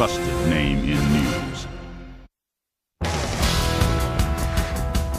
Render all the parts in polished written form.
trusted name in news.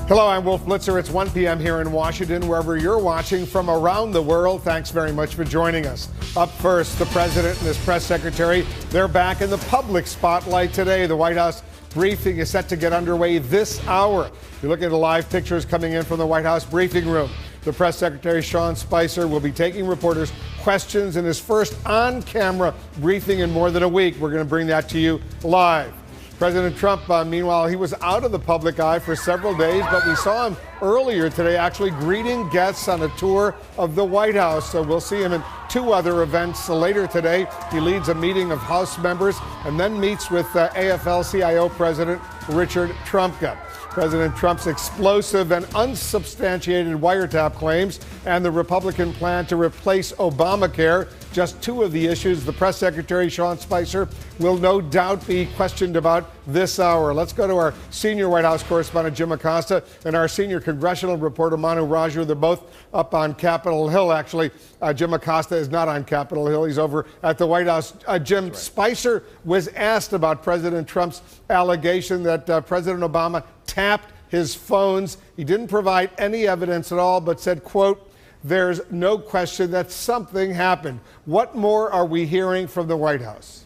Hello, I'm Wolf Blitzer. It's 1 p.m. here in Washington. Wherever you're watching from around the world, thanks very much for joining us. Up first, the president and his press secretary, they're back in the public spotlight today. The White House briefing is set to get underway this hour. You're looking at the live pictures coming in from the White House briefing room. The press secretary, Sean Spicer, will be taking reporters' questions in his first on-camera briefing in more than a week. We're going to bring that to you live. President Trump, meanwhile, he was out of the public eye for several days, but we saw him earlier today actually greeting guests on a tour of the White House. So we'll see him in two other events later today. He leads a meeting of House members and then meets with AFL-CIO President Richard Trumka. President Trump's explosive and unsubstantiated wiretap claims and the Republican plan to replace Obamacare, just two of the issues the press secretary, Sean Spicer, will no doubt be questioned about this hour. Let's go to our senior White House correspondent, Jim Acosta, and our senior congressional reporter, Manu Raju. They're both up on Capitol Hill. Actually, Jim Acosta is not on Capitol Hill. He's over at the White House. Jim, right. Spicer was asked about President Trump's allegation that President Obama tapped his phones. He didn't provide any evidence at all, but said, quote, "There's no question that something happened." What more are we hearing from the White House?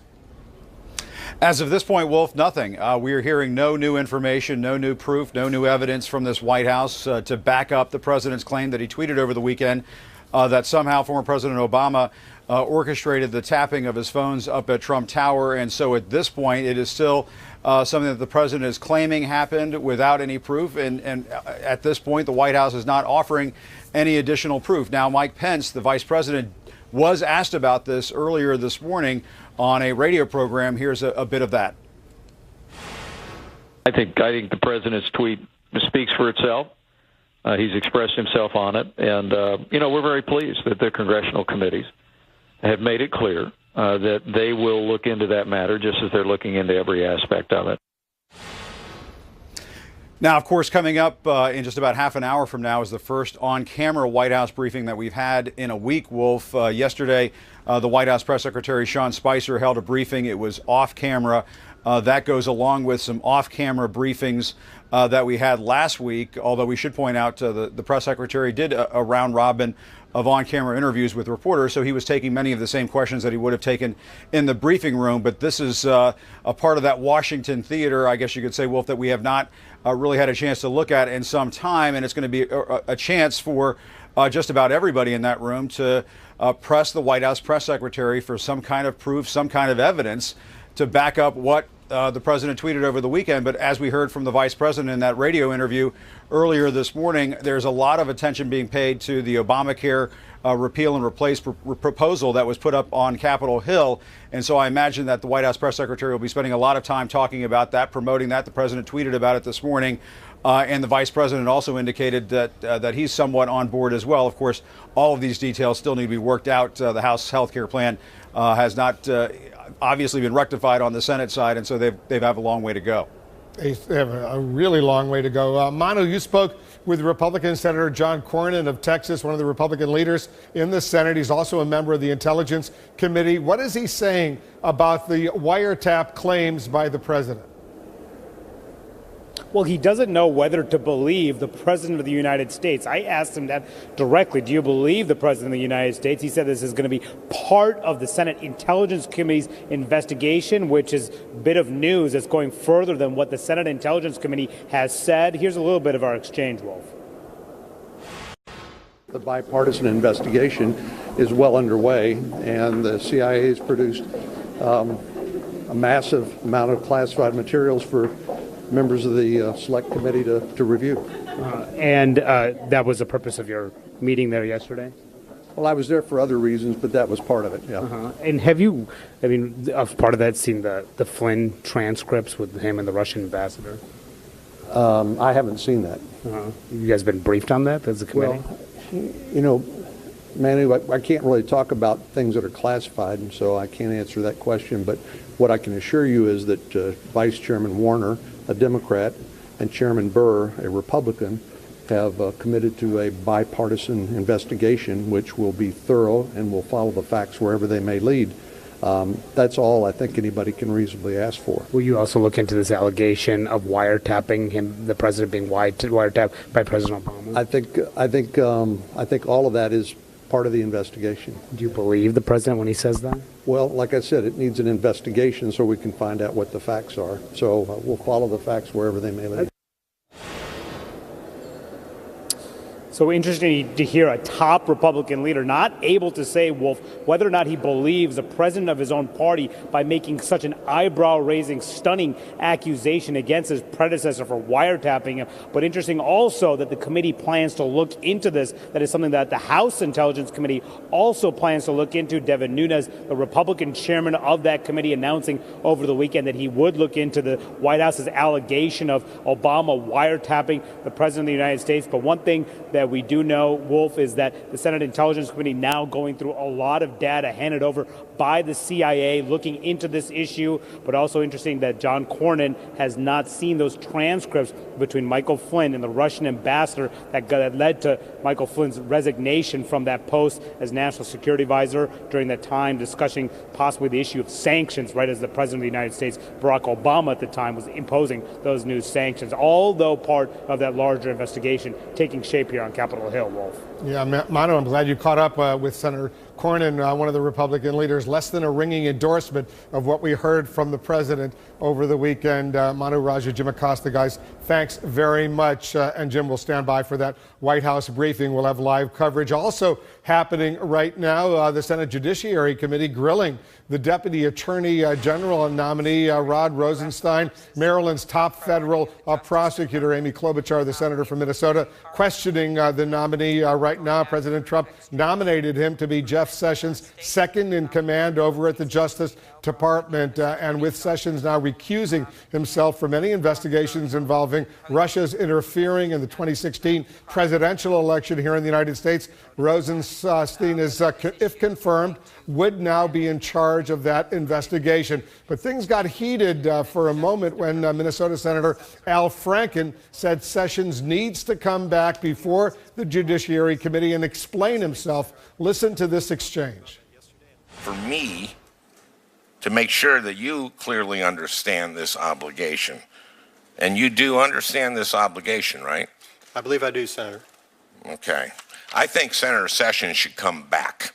As of this point, Wolf, nothing. We are hearing no new information, no new proof, no new evidence from this White House to back up the president's claim that he tweeted over the weekend that somehow former President Obama orchestrated the tapping of his phones up at Trump Tower. And so at this point, it is still something that the president is claiming happened without any proof. And at this point, the White House is not offering any additional proof. Now, Mike Pence, the vice president, was asked about this earlier this morning on a radio program. Here's a bit of that. I think the president's tweet speaks for itself. He's expressed himself on it. And, we're very pleased that the congressional committees have made it clear that they will look into that matter just as they're looking into every aspect of it. Now, of course, coming up in just about half an hour from now is the first on-camera White House briefing that we've had in a week, Wolf. Yesterday, the White House press secretary, Sean Spicer, held a briefing. It was off-camera. That goes along with some off-camera briefings that we had last week, although we should point out the press secretary did a round robin of on-camera interviews with reporters, so he was taking many of the same questions that he would have taken in the briefing room. But this is a part of that Washington theater, I guess you could say, Wolf, that we have not really had a chance to look at in some time, and it's going to be a chance for just about everybody in that room to press the White House press secretary for some kind of proof, some kind of evidence to back up what the president tweeted over the weekend. But as we heard from the vice president in that radio interview earlier this morning, there's a lot of attention being paid to the Obamacare repeal and replace proposal that was put up on Capitol Hill. And so I imagine that the White House press secretary will be spending a lot of time talking about that, promoting that. The president tweeted about it this morning. And the vice president also indicated that he's somewhat on board as well. Of course, all of these details still need to be worked out. The House health care plan has not obviously been rectified on the Senate side, and so they have a long way to go. They have a really long way to go. Manu, you spoke with Republican Senator John Cornyn of Texas, one of the Republican leaders in the Senate. He's also a member of the Intelligence Committee. What is he saying about the wiretap claims by the president? Well, he doesn't know whether to believe the president of the United States. I asked him that directly. Do you believe the president of the United States? He said this is going to be part of the Senate Intelligence Committee's investigation, which is a bit of news that's going further than what the Senate Intelligence Committee has said. Here's a little bit of our exchange, Wolf. The bipartisan investigation is well underway, and the CIA has produced a massive amount of classified materials for members of the Select Committee to review. And that was the purpose of your meeting there yesterday? Well, I was there for other reasons, but that was part of it, yeah. And have you, as part of that, seen the Flynn transcripts with him and the Russian ambassador? I haven't seen that. You guys been briefed on that as a committee? Well, Manu, I can't really talk about things that are classified, and so I can't answer that question. But what I can assure you is that Vice Chairman Warner, a Democrat, and Chairman Burr, a Republican, have committed to a bipartisan investigation which will be thorough and will follow the facts wherever they may lead. That's all I think anybody can reasonably ask for. Will you also look into this allegation of wiretapping him, the president being wiretapped by President Obama? I think all of that is part of the investigation. Do you believe the president when he says that? Well, like I said, it needs an investigation so we can find out what the facts are. So we'll follow the facts wherever they may lead. So interesting to hear a top Republican leader not able to say, Wolf, whether or not he believes the president of his own party by making such an eyebrow-raising, stunning accusation against his predecessor for wiretapping him. But interesting also that the committee plans to look into this. That is something that the House Intelligence Committee also plans to look into. Devin Nunes, the Republican chairman of that committee, announcing over the weekend that he would look into the White House's allegation of Obama wiretapping the president of the United States. But one thing that we do know, Wolf, is that the Senate Intelligence Committee now going through a lot of data handed over by the CIA looking into this issue, but also interesting that John Cornyn has not seen those transcripts between Michael Flynn and the Russian ambassador that led to Michael Flynn's resignation from that post as National Security Advisor during that time, discussing possibly the issue of sanctions, right as the President of the United States, Barack Obama at the time, was imposing those new sanctions, although part of that larger investigation taking shape here on Capitol Hill, Wolf. Yeah, Manu, I'm glad you caught up with Senator Cornyn, one of the Republican leaders. Less than a ringing endorsement of what we heard from the president over the weekend. Manu Raja, Jim Acosta, guys, thanks very much. And Jim will stand by for that White House briefing. We'll have live coverage. Also happening right now, the Senate Judiciary Committee grilling the Deputy Attorney General nominee, Rod Rosenstein, Maryland's top federal prosecutor, Amy Klobuchar, the senator from Minnesota, questioning the nominee right now. President Trump nominated him to be Jeff Sessions' second in command over at the Justice Department, and with Sessions now recusing himself from any investigations involving Russia's interfering in the 2016 presidential election here in the United States, Rosenstein is, if confirmed, would now be in charge of that investigation. But things got heated for a moment when Minnesota Senator Al Franken said Sessions needs to come back before the Judiciary Committee and explain himself. Listen to this exchange. For me to make sure that you clearly understand this obligation, and you do understand this obligation, right? I believe I do, Senator. Okay. I think Senator Sessions should come back.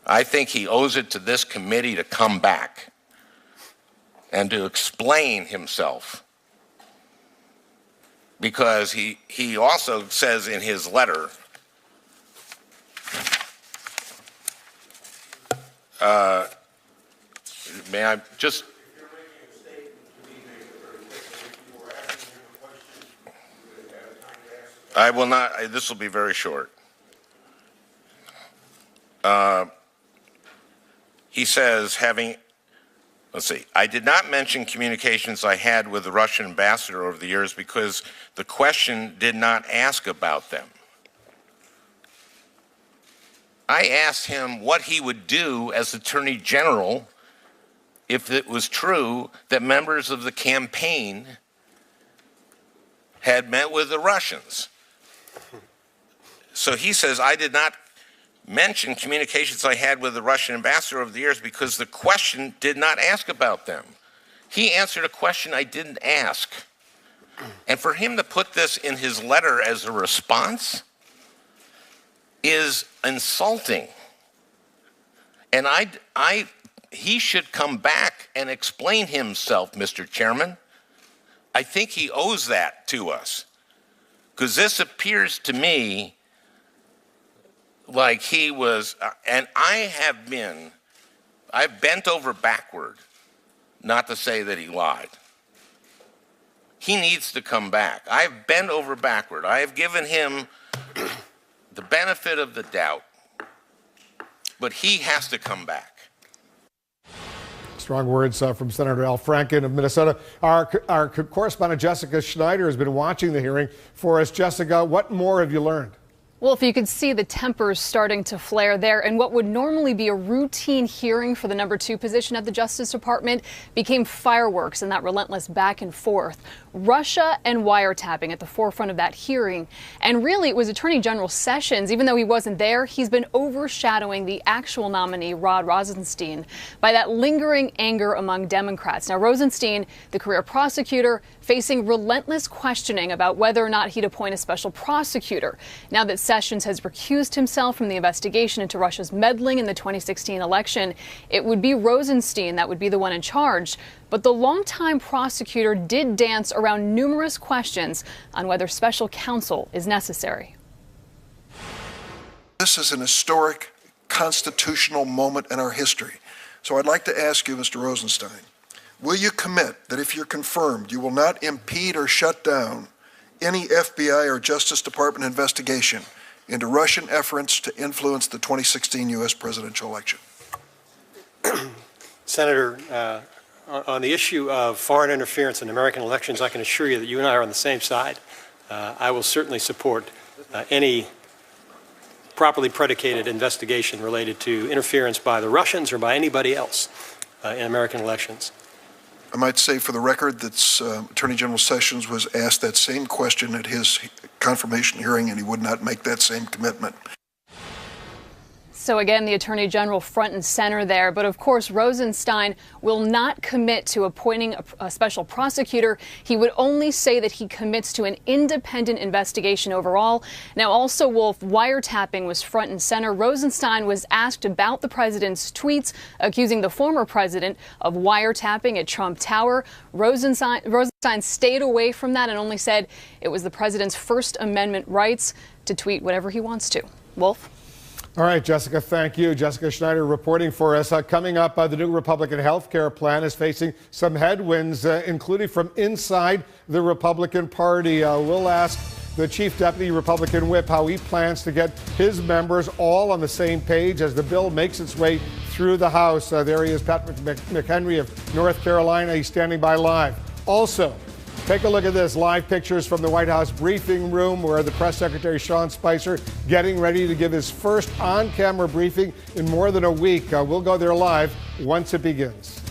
I think he owes it to this committee to come back and to explain himself. Because he also says in his letter, may I just... I will not, this will be very short. He says, let's see, I did not mention communications I had with the Russian ambassador over the years because the question did not ask about them. I asked him what he would do as Attorney General if it was true that members of the campaign had met with the Russians. So he says, I did not mention communications I had with the Russian ambassador over the years because the question did not ask about them. He answered a question I didn't ask. And for him to put this in his letter as a response is insulting. And he should come back and explain himself, Mr. Chairman. I think he owes that to us. Because this appears to me like he was, and I've bent over backward, not to say that he lied. He needs to come back. I've bent over backward. I have given him the benefit of the doubt, but he has to come back. Strong words from Senator Al Franken of Minnesota. Our correspondent Jessica Schneider has been watching the hearing for us. Jessica, what more have you learned? Well, if you could see the tempers starting to flare there, and what would normally be a routine hearing for the #2 position at the Justice Department became fireworks in that relentless back and forth. Russia and wiretapping at the forefront of that hearing. And really, it was Attorney General Sessions, even though he wasn't there, he's been overshadowing the actual nominee, Rod Rosenstein, by that lingering anger among Democrats. Now, Rosenstein, the career prosecutor, facing relentless questioning about whether or not he'd appoint a special prosecutor. Now that Sessions has recused himself from the investigation into Russia's meddling in the 2016 election, it would be Rosenstein that would be the one in charge. But the longtime prosecutor did dance around numerous questions on whether special counsel is necessary. This is an historic constitutional moment in our history. So I'd like to ask you, Mr. Rosenstein, will you commit that if you're confirmed, you will not impede or shut down any FBI or Justice Department investigation into Russian efforts to influence the 2016 U.S. presidential election? Senator, on the issue of foreign interference in American elections, I can assure you that you and I are on the same side. I will certainly support any properly predicated investigation related to interference by the Russians or by anybody else in American elections. I might say for the record that Attorney General Sessions was asked that same question at his confirmation hearing, and he would not make that same commitment. So again, the Attorney General front and center there. But of course, Rosenstein will not commit to appointing a special prosecutor. He would only say that he commits to an independent investigation overall. Now, also, Wolf, wiretapping was front and center. Rosenstein was asked about the president's tweets accusing the former president of wiretapping at Trump Tower. Rosenstein stayed away from that and only said it was the president's First Amendment rights to tweet whatever he wants to. Wolf? All right, Jessica, thank you. Jessica Schneider reporting for us. Coming up, the new Republican health care plan is facing some headwinds, including from inside the Republican Party. We'll ask the Chief Deputy Republican Whip how he plans to get his members all on the same page as the bill makes its way through the House. There he is, Pat McHenry of North Carolina. He's standing by live. Also, take a look at this. Live pictures from the White House briefing room where the press secretary, Sean Spicer, getting ready to give his first on-camera briefing in more than a week. We'll go there live once it begins.